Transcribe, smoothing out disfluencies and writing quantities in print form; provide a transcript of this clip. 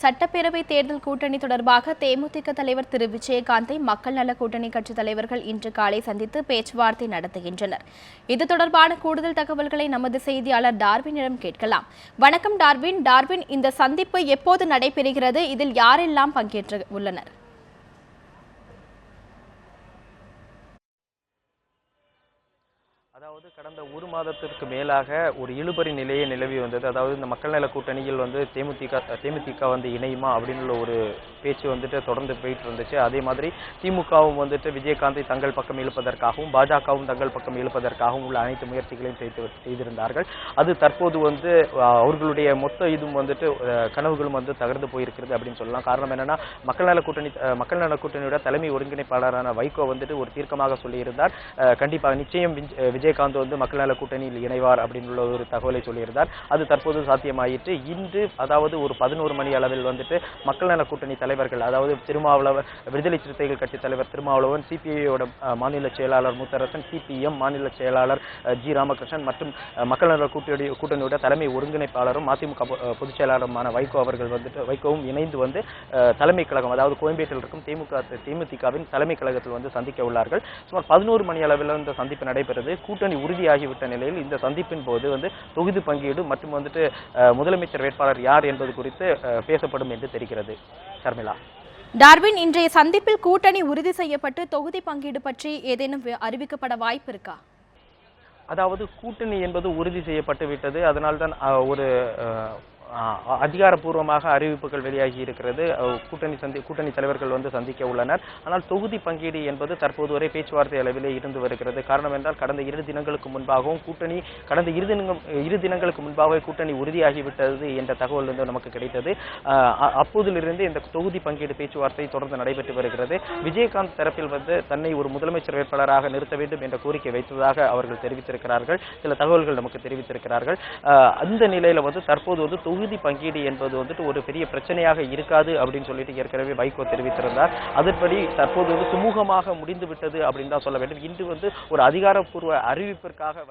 சட்டப்பேரவை தேர்தல் கூட்டணி தொடர்பாக தேமுதிக தலைவர் திரு விஜயகாந்தை மக்கள் நல கூட்டணி கட்சித் தலைவர்கள் இன்று காலை சந்தித்து பேச்சுவார்த்தை நடத்துகின்றனர். இது தொடர்பான கூடுதல் தகவல்களை நமது செய்தியாளர் டார்வினிடம் கேட்கலாம். வணக்கம் டார்வின், இந்த சந்திப்பு எப்போது நடைபெறுகிறது? இதில் யாரெல்லாம் பங்கேற்று உள்ளனர்? அதாவது கடந்த ஒரு மாதத்திற்கு மேலாக ஒரு இழுபறி நிலையே நிலவி வந்தது. அதாவது இந்த மக்கள் நல கூட்டணியில் தேமுதிக இணையுமா அப்படின்னு ஒரு பேச்சு தொடர்ந்து போயிட்டு இருந்துச்சு. அதே மாதிரி திமுகவும் விஜயகாந்தை தங்கள் பக்கம் இழுப்பதற்காகவும் பாஜகவும் தங்கள் பக்கம் இழுப்பதற்காகவும் உள்ள அனைத்து முயற்சிகளையும் செய்திருந்தார்கள். அது தற்போது அவர்களுடைய மொத்த இதுவும் கனவுகளும் தகர்ந்து போயிருக்கிறது அப்படின்னு சொல்லலாம். காரணம் என்னன்னா, மக்கள் நல கூட்டணியோட தலைமை ஒருங்கிணைப்பாளரான வைகோ ஒரு தீர்க்கமாக சொல்லியிருந்தார். கண்டிப்பாக நிச்சயம் விஜயகாந்த் மக்கள் நல கூட்டணியில் இணைவார் அப்படின்னு ஒரு தகவலை சொல்லியிருந்தார். அது தற்போது சாத்தியமாயிற்று. இன்று அதாவது ஒரு 11 மணி அளவில் மக்கள் நல கூட்டணி தலைவர்கள், அதாவது திருமாவளவன், விடுதலை சிறுத்தைகள் கட்சி தலைவர் திருமாவளவன், சிபிஐயோட மாநில செயலாளர் முத்தரசன், சிபிஎம் மாநில செயலாளர் ஜி ராமகிருஷ்ணன் மற்றும் மக்கள் நல கூட்டணியோட தலைமை ஒருங்கிணைப்பாளரும் மதிமுக பொதுச் செயலாளருமான வைகோ அவர்கள் வைகோவும் இணைந்து தலைமை கழகம், அதாவது கோயம்பேட்டில் இருக்கும் தேமுதிகவின் தலைமை கழகத்தில் சந்திக்க உள்ளார்கள். சுமார் 11 மணி அளவில் இந்த சந்திப்பு நடைபெறுது. கூட்டணி உறுதியாகிவிட்ட நிலையில் இந்த சந்திப்பின் போது தொகுதி பங்கீடு மற்றும் முதலமைச்சர் வேட்பாளர் யார் என்பது குறித்து பேசப்படும் என்று தெரிகிறது. ஷர்மிளா. டார்வின், இன்றைய சந்திப்பில் கூட்டணி உறுதி செய்யப்பட்டு தொகுதி பங்கீடு பற்றி ஏதேனும் அறிவிக்கப்பட வாய்ப்பு இருக்கா? அதாவது கூட்டணி என்பது உறுதி செய்யப்பட்டு விட்டது. அதனால்தான் ஒரு அதிகாரப்பூர்வமாக அறிவிப்புகள் வெளியாகி இருக்கிறது. கூட்டணி தலைவர்கள் சந்திக்க உள்ளனர். ஆனால் தொகுதி பங்கீடு என்பது தற்போது வரை பேச்சுவார்த்தை அளவிலே இருந்து வருகிறது. காரணம் என்றால், கடந்த இரு தினங்களுக்கு முன்பாகவே கூட்டணி உறுதியாகிவிட்டது என்ற தகவல் நமக்கு கிடைத்தது. அப்போதிலிருந்து இந்த தொகுதி பங்கீடு பேச்சுவார்த்தை தொடர்ந்து நடைபெற்று வருகிறது. விஜயகாந்த் தரப்பில் தன்னை ஒரு முதலமைச்சர் வேட்பாளராக நிறுத்த வேண்டும் என்ற கோரிக்கை வைத்ததாக அவர்கள் தெரிவித்திருக்கிறார்கள். சில தகவல்கள் நமக்கு தெரிவித்திருக்கிறார்கள். அந்த நிலையில தற்போது தொகுதி பங்கீடு என்பது ஒரு பெரிய பிரச்சனையாக இருக்காது அப்படின்னு சொல்லிட்டு ஏற்கனவே வைகோ தெரிவித்திருந்தார். அதன்படி தற்போது சுமூகமாக முடிந்து விட்டது அப்படின்னு தான் சொல்ல வேண்டும். இன்று ஒரு அதிகாரப்பூர்வ அறிவிப்பிற்காக